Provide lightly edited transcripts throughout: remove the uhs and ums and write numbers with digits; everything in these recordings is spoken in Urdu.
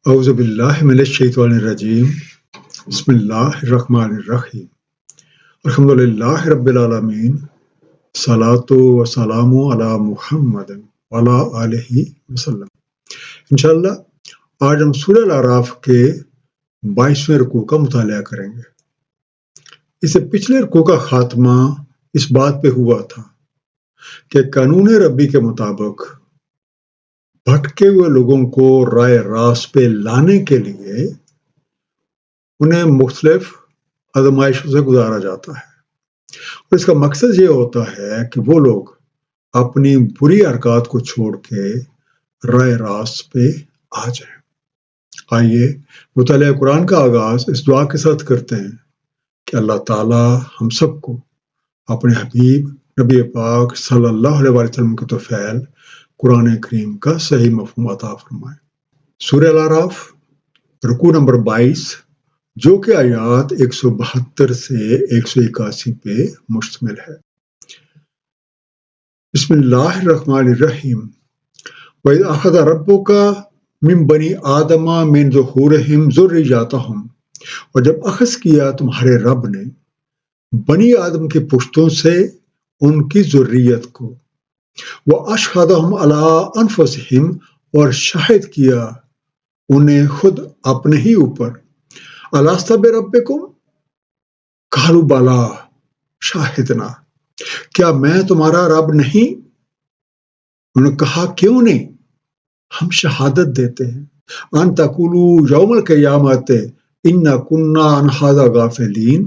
اعوذ باللہ من الشیطان الرجیم بسم اللہ الرحمن الرحیم الحمد للہ رب العالمین صلاۃ و سلام علی محمد وعلی آلہ وسلم۔ انشاءاللہ آج ہم سورہ الاعراف کے 22ویں رکوع کا مطالعہ کریں گے۔ اس سے پچھلے رکوع کا خاتمہ اس بات پہ ہوا تھا کہ قانون ربی کے مطابق بھٹکے ہوئے لوگوں کو رائے راست پہ لانے کے لیے انہیں مختلف آزمائشوں سے گزارا جاتا ہے، اور اس کا مقصد یہ ہوتا ہے کہ وہ لوگ اپنی بری حرکات کو چھوڑ کے رائے راست پہ آ جائیں۔ آئیے مطالعہ قرآن کا آغاز اس دعا کے ساتھ کرتے ہیں کہ اللہ تعالیٰ ہم سب کو اپنے حبیب نبی پاک صلی اللہ علیہ وسلم کے توفیل قرآن کریم کا صحیح مفہوم عطا فرمائے۔ سورہ الاعراف رکوع نمبر 22 جو کہ آیات 172 سے 181 پہ مشتمل ہے۔ بسم اللہ الرحمن الرحیم۔ وَإِذْ أَخَذَ رَبُّكَ مِن بَنِي آدَمَ مِن ظُهُورِهِمْ ذُرِّيَّتَهُمْ، اور جب اخذ کیا تمہارے رب نے بنی آدم کے پشتوں سے ان کی ذریت کو، وَأَشْهَدَهُمْ عَلَىٰ أَنفُسِهِمْ، اور شاہد کیا انہیں خود اپنے ہی اوپر، أَلَسْتَ بِرَبِّكُمْ، قَالُوا بَلَىٰ شَاهِدْنَا، کیا میں تمہارا رب نہیں؟ انہوں نے کہا کیوں نہیں، ہم شہادت دیتے ہیں، أَن تَقُولُوا يَوْمَ الْقِيَامَةِ إِنَّا كُنَّا عَنْ هَٰذَا غَافِلِينَ،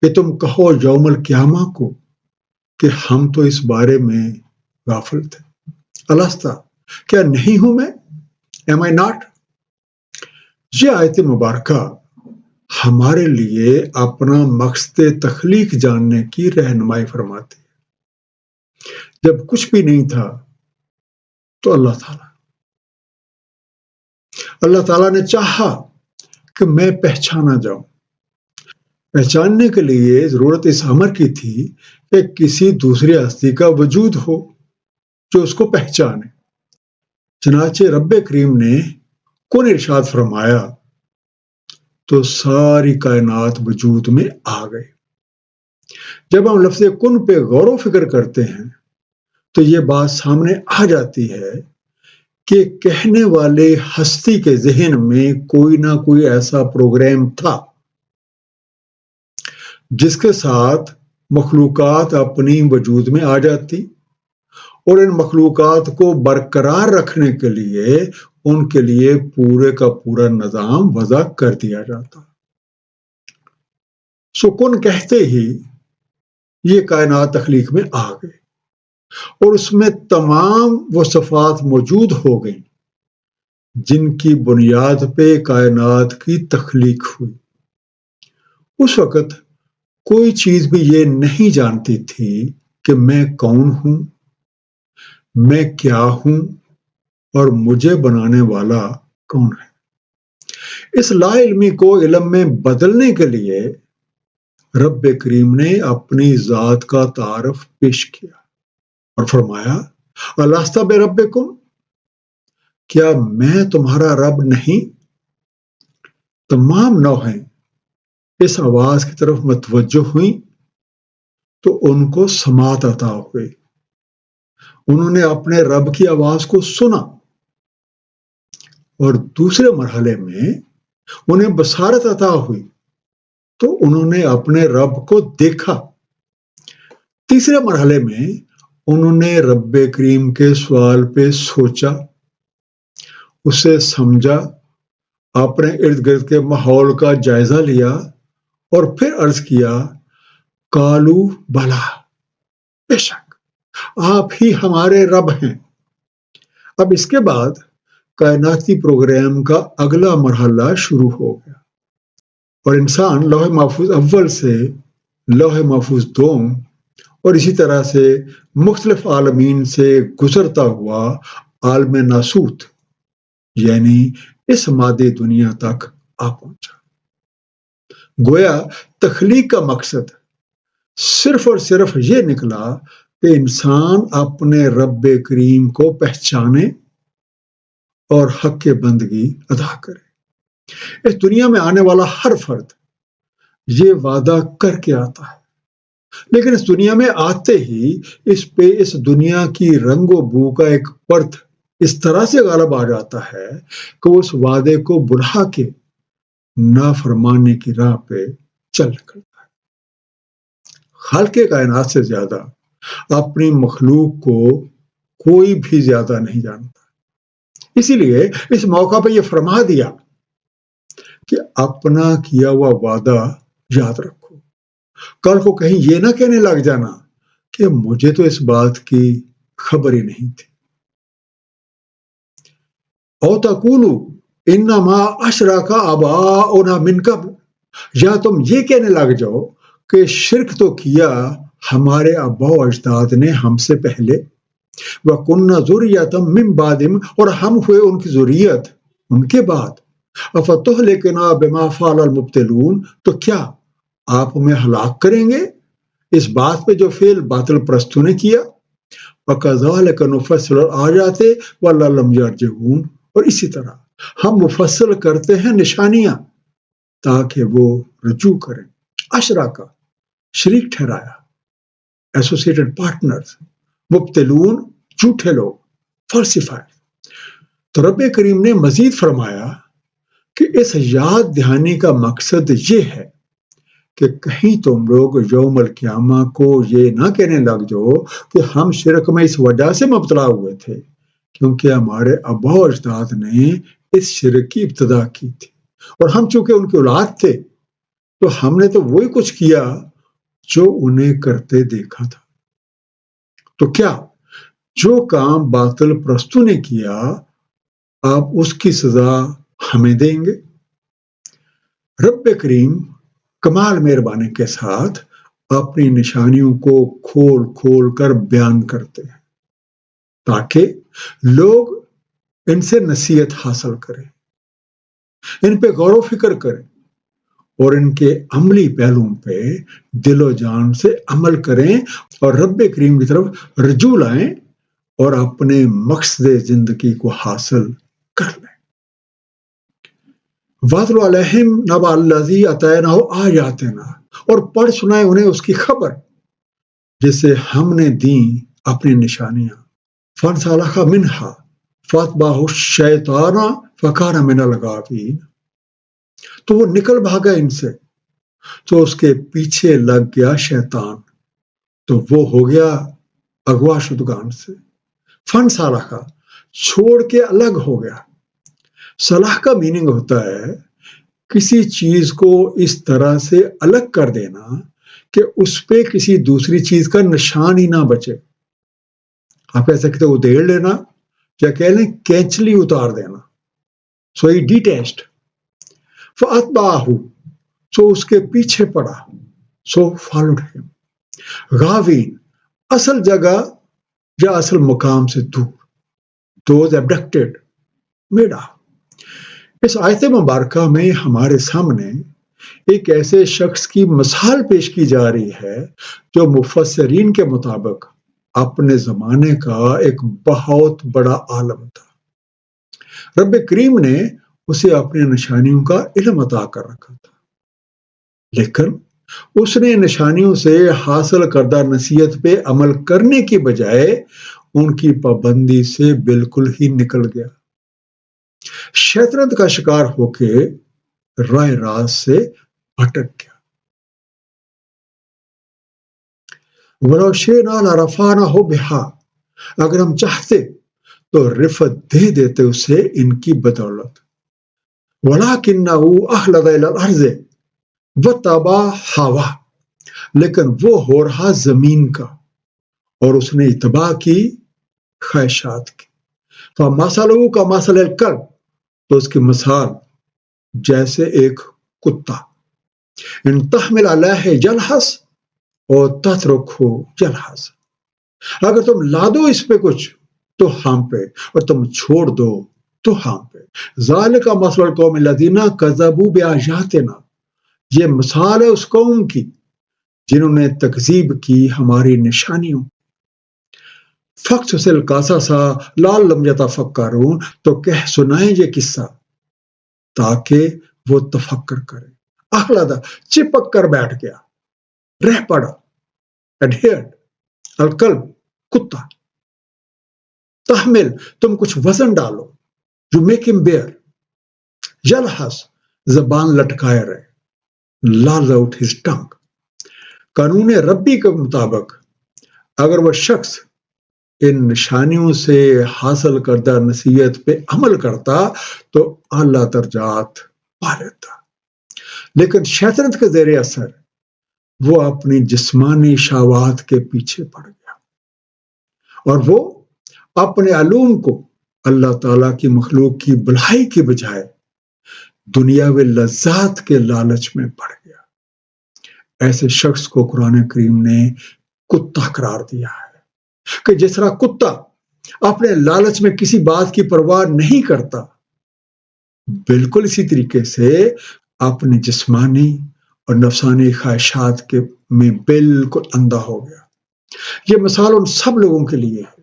کہ تم کہو یوم القیامہ کو کہ ہم تو اس بارے میں غافل تھے۔ الستا، کیا نہیں ہوں میں؟ Am I not؟ یہ آیت مبارکہ ہمارے لیے اپنا مقصد تخلیق جاننے کی رہنمائی فرماتی ہے۔ جب کچھ بھی نہیں تھا تو اللہ تعالیٰ نے چاہا کہ میں پہچانا جاؤں۔ پہچاننے کے لیے ضرورت اس امر کی تھی کہ کسی دوسری ہستی کا وجود ہو جو اس کو پہچانے۔ چنانچہ رب کریم نے کن ارشاد فرمایا تو ساری کائنات وجود میں آ گئی۔ جب ہم لفظ کن پہ غور و فکر کرتے ہیں تو یہ بات سامنے آ جاتی ہے کہ کہنے والے ہستی کے ذہن میں کوئی نہ کوئی ایسا پروگرام تھا جس کے ساتھ مخلوقات اپنی وجود میں آ جاتی، اور ان مخلوقات کو برقرار رکھنے کے لیے ان کے لیے پورے کا پورا نظام وضع کر دیا جاتا۔ سکون کہتے ہی یہ کائنات تخلیق میں آ گئی، اور اس میں تمام وہ صفات موجود ہو گئیں جن کی بنیاد پہ کائنات کی تخلیق ہوئی۔ اس وقت کوئی چیز بھی یہ نہیں جانتی تھی کہ میں کون ہوں، میں کیا ہوں، اور مجھے بنانے والا کون ہے۔ اس لا علمی کو علم میں بدلنے کے لیے رب کریم نے اپنی ذات کا تعارف پیش کیا اور فرمایا الست بربکم، کیا میں تمہارا رب نہیں؟ تمام نوحیں اس آواز کی طرف متوجہ ہوئیں تو ان کو سماعت عطا ہوئی، انہوں نے اپنے رب کی آواز کو سنا، اور دوسرے مرحلے میں انہیں بصارت عطا ہوئی تو انہوں نے اپنے رب کو دیکھا۔ تیسرے مرحلے میں انہوں نے رب کریم کے سوال پہ سوچا، اسے سمجھا، اپنے ارد گرد کے ماحول کا جائزہ لیا، اور پھر عرض کیا قالو بلا، بے شک آپ ہی ہمارے رب ہیں۔ اب اس کے بعد کائناتی پروگرام کا اگلا مرحلہ شروع ہو گیا، اور انسان لوح محفوظ اول سے لوح محفوظ دوم اور اسی طرح سے مختلف عالمین سے گزرتا ہوا عالم ناسوت یعنی اس مادی دنیا تک آ پہنچا۔ گویا تخلیق کا مقصد صرف اور صرف یہ نکلا کہ انسان اپنے رب کریم کو پہچانے اور حق بندگی ادا کرے۔ اس دنیا میں آنے والا ہر فرد یہ وعدہ کر کے آتا ہے، لیکن اس دنیا میں آتے ہی اس دنیا کی رنگ و بو کا ایک پرت اس طرح سے غالب آ جاتا ہے کہ وہ اس وعدے کو بڑھا کے نافرمانی کی راہ پہ چل نکلتا ہے۔ خالق کائنات سے زیادہ اپنی مخلوق کو کوئی بھی زیادہ نہیں جانتا، اسی لیے اس موقع پہ یہ فرما دیا کہ اپنا کیا ہوا وعدہ یاد رکھو، کل کو کہیں یہ نہ کہنے لگ جانا کہ مجھے تو اس بات کی خبر ہی نہیں تھی۔ او تقولو انما اشرک آباؤنا من قبل، یا تم یہ کہنے لگ جاؤ کہ شرک تو کیا ہمارے آباء و اجداد نے ہم سے پہلے، وَكُنَّا ذُرِّيَّةً مِّن بَعْدِهِمْ، اور ہم ہوئے ان کی ذریت ان کے بعد۔ أَفَتُهْلِكُنَا بِمَا فَعَلَ الْمُبْطِلُونَ، تو کیا آپ ہمیں ہلاک کریں گے اس بات پہ جو فعل باطل پرستوں نے کیا؟ وَكَذَلِكَ نُفَصِّلُ الْآيَاتِ وَلَعَلَّهُمْ يَرْجِعُونَ، اور اسی طرح ہم مفصل کرتے ہیں نشانیاں تاکہ وہ رجوع کریں۔ اشراکا شریک ٹھہرایا، ایسوسیٹڈ پارٹنرز، مبتلون جھوٹے لوگ، فالسیفائر۔ تو رب کریم نے مزید فرمایا کہ اس یاد دہانی کا مقصد یہ ہے کہ کہیں تم لوگ یوم القیامہ کو یہ نہ کہنے لگ جاؤ کہ ہم شرک میں اس وجہ سے مبتلا ہوئے تھے کیونکہ ہمارے آباء و اجداد نے اس شرک کی ابتدا کی تھی، اور ہم چونکہ ان کی اولاد تھے تو ہم نے تو وہی کچھ کیا جو انہیں کرتے دیکھا تھا۔ تو کیا جو کام باطل پرستوں نے کیا آپ اس کی سزا ہمیں دیں گے؟ رب کریم کمال مہربانی کے ساتھ اپنی نشانیوں کو کھول کھول کر بیان کرتے ہیں تاکہ لوگ ان سے نصیحت حاصل کریں، ان پہ غور و فکر کریں اور ان کے عملی پہلوؤں پہ دل و جان سے عمل کریں اور رب کریم کی طرف رجوع لائیں اور اپنے مقصد زندگی کو حاصل کر لیں۔ وَاتْلُ عَلَيْهِمْ نَبَأَ الَّذِي آتَيْنَاهُ آیَاتِنَا، اور پڑھ سنائے انہیں اس کی خبر جسے ہم نے دیں اپنی نشانیاں۔ فَانْسَلَخَ مِنْهَا فَأَتْبَعَهُ الشَّيْطَانُ فَكَانَ مِنَ الْغَاوِينَ، تو وہ نکل بھاگا ان سے تو اس کے پیچھے لگ گیا شیطان، تو وہ ہو گیا اغوا شدگان سے۔ فن سالخا چھوڑ کے الگ ہو گیا۔ صلاح کا میننگ ہوتا ہے کسی چیز کو اس طرح سے الگ کر دینا کہ اس پہ کسی دوسری چیز کا نشان ہی نہ بچے۔ آپ کہہ سکتے ہو ادھیڑ لینا یا کہہ لیں کینچلی اتار دینا۔ سو ہی ڈیٹیچڈ۔ فَأَتْبَعَهُ، سو اس کے پیچھے پڑا، سو فالوڈ ہم۔ غاوین اصل جگہ یا اصل مقام سے دور، دوز ایبڈکٹڈ، میڈا۔ اس آیت مبارکہ میں ہمارے سامنے ایک ایسے شخص کی مثال پیش کی جا رہی ہے جو مفسرین کے مطابق اپنے زمانے کا ایک بہت بڑا عالم تھا۔ رب کریم نے اسے اپنے نشانیوں کا علم عطا کر رکھا تھا، لیکن اس نے نشانیوں سے حاصل کردہ نصیحت پہ عمل کرنے کی بجائے ان کی پابندی سے بالکل ہی نکل گیا، شیطنت کا شکار ہو کے راہ راست سے بھٹک گیا۔ وَلَوْ شِئْنَا لَرَفَعْنَاهُ بِهَا، اگر ہم چاہتے تو رفعت دے دیتے اسے ان کی بدولت۔ وَلَكِنَّهُ أَخْلَدَ إِلَى الْأَرْضِ وَاتَّبَعَ هَوَاهُ، لیکن وہ ہو رہا زمین کا اور اس نے اتباع کی خواہشات کی۔ فَمَثَلُهُ كَمَثَلِ الْكَلْبِ، تو اس کی مثال جیسے ایک کتا۔ ان تحمل علیہ یلہث اور تترکہ یلہث، اگر تم لا دو اس پہ کچھ تو ہانپے اور تم چھوڑ دو تو ہانپے۔ ذالک مثل القوم الذین کذبوا بآیاتنا، یہ مثال ہے اس قوم کی جنہوں نے تکذیب کی ہماری نشانیوں۔ فقصص القصص لعلہم یتفکرون، تو کہہ سنائیں یہ قصہ تاکہ وہ تفکر کرے. اخلادہ چپک کر بیٹھ گیا, رہ پڑا, adhered. القلب کتا. تحمل تم کچھ وزن ڈالو, you make him bear. یلحظ زبان لٹکائے رہے, loll out his tongue. قانون ربی کے مطابق اگر وہ شخص ان نشانیوں سے حاصل کردہ نصیحت پہ عمل کرتا تو اعلیٰ درجات پا لیتا, لیکن شیطنت کے زیر اثر وہ اپنی جسمانی شہوات کے پیچھے پڑ گیا اور وہ اپنے علوم کو اللہ تعالیٰ کی مخلوق کی بھلائی کی بجائے دنیاوی لذات کے لالچ میں پڑ گیا. ایسے شخص کو قرآن کریم نے کتا قرار دیا ہے کہ جس طرح کتا اپنے لالچ میں کسی بات کی پرواہ نہیں کرتا, بالکل اسی طریقے سے اپنی جسمانی اور نفسانی خواہشات کے میں بالکل اندھا ہو گیا. یہ مثال ان سب لوگوں کے لیے ہے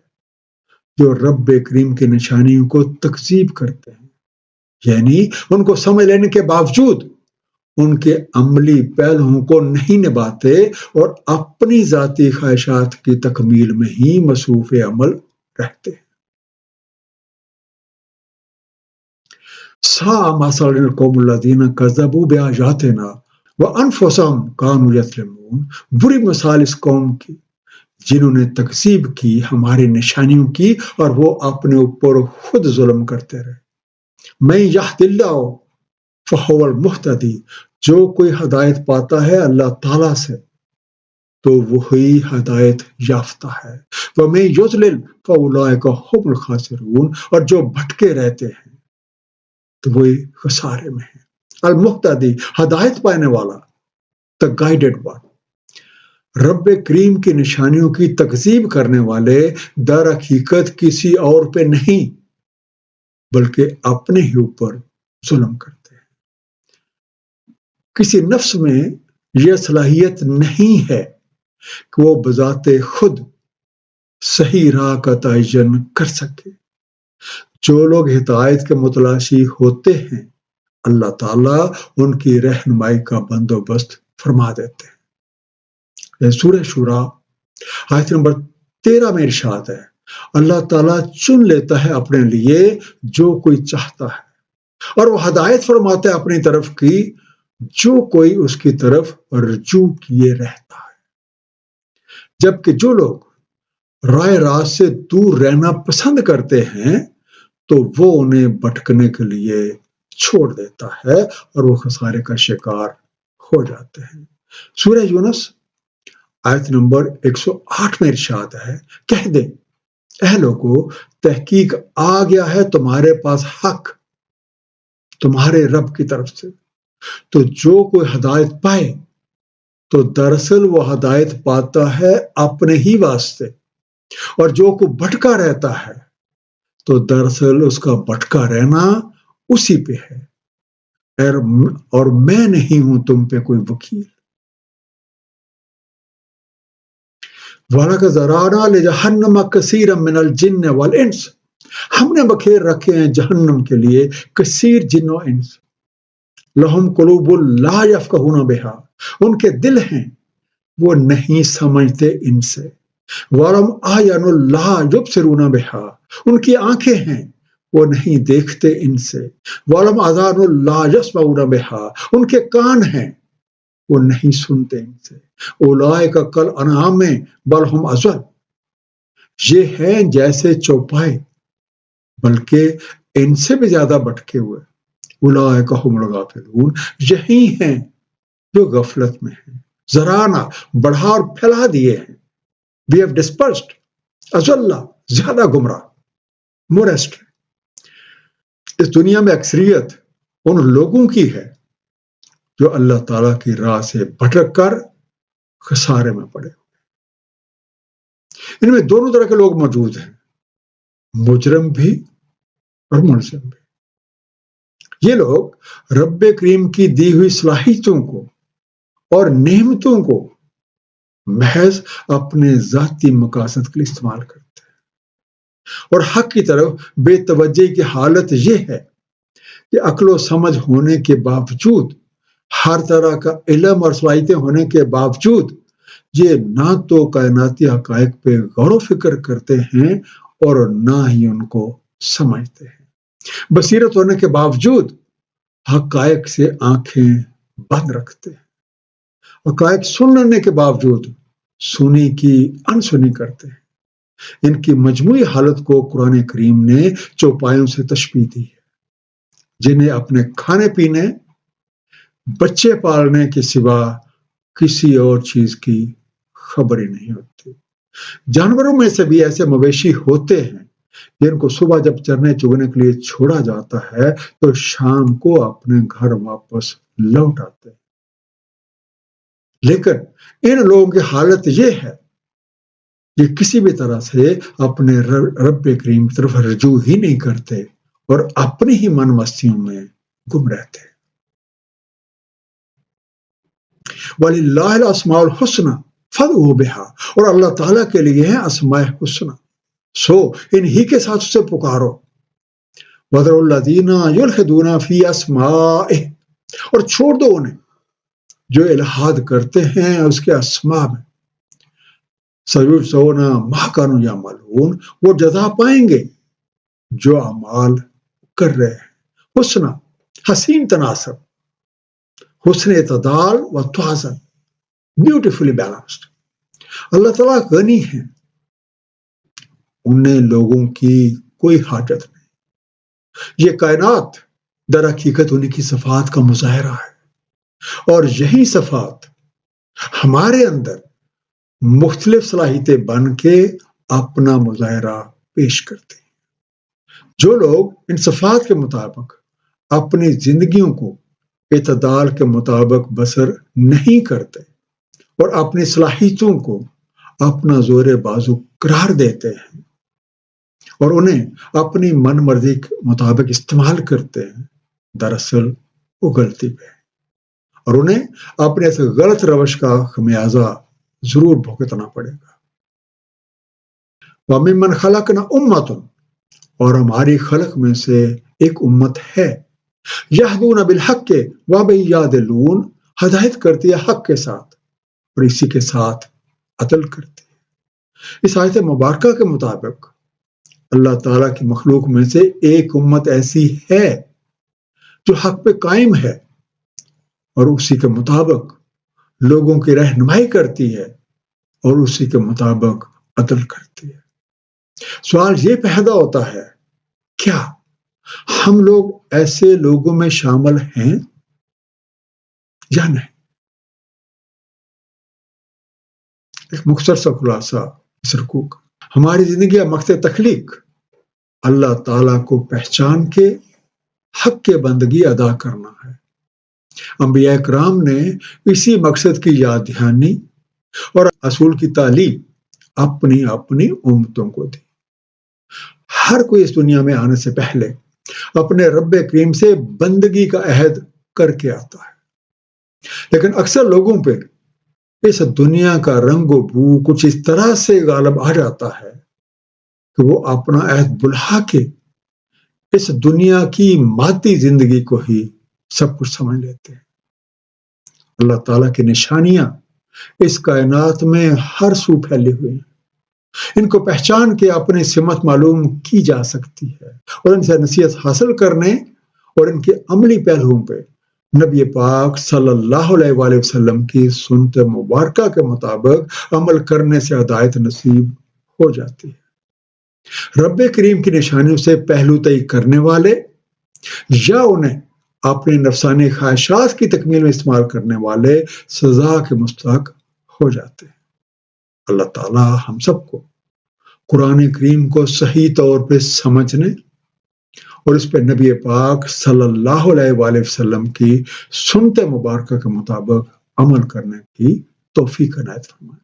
جو رب کریم کی نشانیوں کو تکذیب کرتے ہیں, یعنی ان کو سمجھ لینے کے باوجود ان کے عملی پہلوؤں کو نہیں نبھاتے اور اپنی ذاتی خواہشات کی تکمیل میں ہی مصروف عمل رہتے ہیں. ساء مثلا القوم الذین کذبوا بآیاتنا وانفسهم کانوا یظلمون. بری مثال اس قوم کی جنہوں نے تکذیب کی ہماری نشانیوں کی اور وہ اپنے اوپر خود ظلم کرتے رہے. من یہد اللہ فہو المہتدی. جو کوئی ہدایت پاتا ہے اللہ تعالیٰ سے تو وہی ہدایت یافتہ ہے. ومن یضلل فاولئک هم الخاسرون. اور جو بھٹکے رہتے ہیں تو وہی خسارے میں ہیں. المہتدی ہدایت پانے والا, the guided one. رب کریم کی نشانیوں کی تکذیب کرنے والے در حقیقت کسی اور پہ نہیں بلکہ اپنے ہی اوپر ظلم کرتے ہیں. کسی نفس میں یہ صلاحیت نہیں ہے کہ وہ بذات خود صحیح راہ کا تعین کر سکے. جو لوگ ہدایت کے متلاشی ہوتے ہیں اللہ تعالیٰ ان کی رہنمائی کا بندوبست فرما دیتے ہیں. سورہ شورا آیت نمبر 13 میں ارشاد ہے, اللہ تعالیٰ چن لیتا ہے اپنے لیے جو کوئی چاہتا ہے اور وہ ہدایت فرماتا ہے اپنی طرف کی جو کوئی اس کی طرف رجوع کیے رہتا ہے. جبکہ جو لوگ رائے راست سے دور رہنا پسند کرتے ہیں تو وہ انہیں بھٹکنے کے لیے چھوڑ دیتا ہے اور وہ خسارے کا شکار ہو جاتے ہیں. سورہ یونس آیت نمبر 108 میں ارشاد ہے, کہہ دے اے لوگو تحقیق آ گیا ہے تمہارے پاس حق تمہارے رب کی طرف سے, تو جو کوئی ہدایت پائے تو دراصل وہ ہدایت پاتا ہے اپنے ہی واسطے, اور جو کوئی بھٹکا رہتا ہے تو دراصل اس کا بھٹکا رہنا اسی پہ ہے, اور میں نہیں ہوں تم پہ کوئی وکیل. وَلَقَدْ ذَرَأْنَا لِجَهَنَّمَ كَثِيرًا مِنَ الْجِنِّ وَالْإِنسِ. ہم نے بکھیر رکھے ہیں جہنم کے لیے کثیر جن و انس. لَهُمْ قُلُوبٌ لَا يَفْقَهُونَ بِهَا. ان کے دل ہیں وہ نہیں سمجھتے ان سے. وَلَهُمْ أَعْيُنٌ لَا يُبْصِرُونَ بِهَا. ان کی آنکھیں ہیں وہ نہیں دیکھتے ان سے. وَلَهُمْ آذَانٌ لَا يَسْمَعُونَ بِهَا. ان کے کان ہیں وہ نہیں سنتے ان سے. اولئک کالانعام بل هم اضل. یہ ہیں جیسے چوپائے بلکہ ان سے بھی زیادہ بھٹکے ہوئے. اولئک هم الغافلون. یہی ہیں جو غفلت میں ہیں. ذرانہ بڑھا اور پھیلا دیے ہیں. we have dispersed. اضل زیادہ گمراہ. مورسٹ. اس دنیا میں اکثریت ان لوگوں کی ہے جو اللہ تعالیٰ کی راہ سے بھٹک کر خسارے میں پڑے. ان میں دونوں طرح کے لوگ موجود ہیں, مجرم بھی اور ملزم بھی. یہ لوگ رب کریم کی دی ہوئی صلاحیتوں کو اور نعمتوں کو محض اپنے ذاتی مقاصد کے لیے استعمال کرتے ہیں, اور حق کی طرف بے توجہی کی حالت یہ ہے کہ عقل و سمجھ ہونے کے باوجود، ہر طرح کا علم اور صلاحیتیں ہونے کے باوجود یہ نہ تو کائناتی حقائق پہ غور و فکر کرتے ہیں اور نہ ہی ان کو سمجھتے ہیں۔ بصیرت ہونے کے باوجود حقائق سے آنکھیں بند رکھتے ہیں، حقائق سننے کے باوجود سنی کی انسنی کرتے ہیں۔ ان کی مجموعی حالت کو قرآن کریم نے چوپایوں سے تشبیہ دی ہے، جنہیں اپنے کھانے پینے، بچے پالنے کے سوا کسی اور چیز کی خبر ہی نہیں ہوتی۔ جانوروں میں سے بھی ایسے مویشی ہوتے ہیں جن کو صبح جب چرنے چگنے کے لیے چھوڑا جاتا ہے تو شام کو اپنے گھر واپس لوٹ آتے ہیں، لیکن ان لوگوں کی حالت یہ ہے کہ کسی بھی طرح سے اپنے رب کریم کی طرف رجوع ہی نہیں کرتے اور اپنی ہی من مستیوں میں گم رہتے ہیں۔ وَلِلَّهِ الْأَسْمَاءُ الْحُسْنَى فَادْعُوهُ بِهَا، اور اللہ تعالیٰ کے لیے ہے اسماء حسنى، سو انہی کے ساتھ اسے پکارو۔ وَذَرُوا الَّذِينَ يُلْحِدُونَ فِي أَسْمَائِهِ، اور چھوڑ دو انہیں جو الحاد کرتے ہیں اس کے اسماء میں۔ سَيُجْزَوْنَ مَا كَانُوا يَعْمَلُونَ، وہ جزا پائیں گے جو اعمال کر رہے ہیں۔ حسنى حسین تناسب، حسن اعتدال و توازن، بیوٹیفلی بیلنسڈ۔ اللہ تعالیٰ غنی ہیں، انہیں لوگوں کی کوئی حاجت نہیں۔ یہ کائنات در حقیقت انہیں کی صفات کا مظاہرہ ہے، اور یہی صفات ہمارے اندر مختلف صلاحیتیں بن کے اپنا مظاہرہ پیش کرتے ہیں۔ جو لوگ ان صفات کے مطابق اپنی زندگیوں کو اعتدال کے مطابق بسر نہیں کرتے اور اپنی صلاحیتوں کو اپنا زور بازو قرار دیتے ہیں اور انہیں اپنی من مرضی کے مطابق استعمال کرتے ہیں، دراصل وہ غلطی پہ ہے اور انہیں اپنے اس غلط روش کا خمیازہ ضرور بھگتنا پڑے گا۔ وَمِمَّنْ خَلَقْنَا أُمَّةٌ، اور ہماری خلق میں سے ایک امت ہے، یہدون بالحق وبہ یعدلون، ہدایت کرتی ہے حق کے ساتھ اور اسی کے ساتھ عدل کرتی ہے۔ اس آیت مبارکہ کے مطابق اللہ تعالیٰ کی مخلوق میں سے ایک امت ایسی ہے جو حق پہ قائم ہے اور اسی کے مطابق لوگوں کی رہنمائی کرتی ہے اور اسی کے مطابق عدل کرتی ہے۔ سوال یہ پیدا ہوتا ہے، کیا ہم لوگ ایسے لوگوں میں شامل ہیں یا نہیں؟ ایک مختصر سا خلاصہ اس رکوع کا، ہماری زندگی کا مقصد تخلیق اللہ تعالیٰ کو پہچان کے حق کے بندگی ادا کرنا ہے۔ انبیاء کرام نے اسی مقصد کی یاد دہانی اور اصول کی تعلیم اپنی امتوں کو دی۔ ہر کوئی اس دنیا میں آنے سے پہلے اپنے رب کریم سے بندگی کا عہد کر کے آتا ہے، لیکن اکثر لوگوں پہ اس دنیا کا رنگ و بو کچھ اس طرح سے غالب آ جاتا ہے کہ وہ اپنا عہد بھلا کے اس دنیا کی مادی زندگی کو ہی سب کچھ سمجھ لیتے ہیں۔ اللہ تعالیٰ کی نشانیاں اس کائنات میں ہر سو پھیلی ہوئی ہیں، ان کو پہچان کے اپنی سمت معلوم کی جا سکتی ہے اور ان سے نصیحت حاصل کرنے اور ان کے عملی پہلوؤں پہ نبی پاک صلی اللہ علیہ وآلہ وسلم کی سنت مبارکہ کے مطابق عمل کرنے سے ہدایت نصیب ہو جاتی ہے۔ رب کریم کی نشانیوں سے پہلو طئی کرنے والے یا انہیں اپنی نفسانی خواہشات کی تکمیل میں استعمال کرنے والے سزا کے مستحق ہو جاتے ہیں۔ اللہ تعالیٰ ہم سب کو قرآن کریم کو صحیح طور پہ سمجھنے اور اس پہ نبی پاک صلی اللہ علیہ وآلہ وسلم کی سنت مبارکہ کے مطابق عمل کرنے کی توفیق عنایت فرمائے۔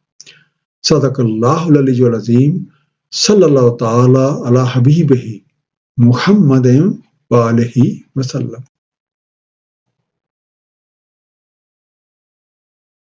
صدق اللہ العلی العظیم، صلی اللہ تعالی علی حبیبہ محمد وآلہ وسلم۔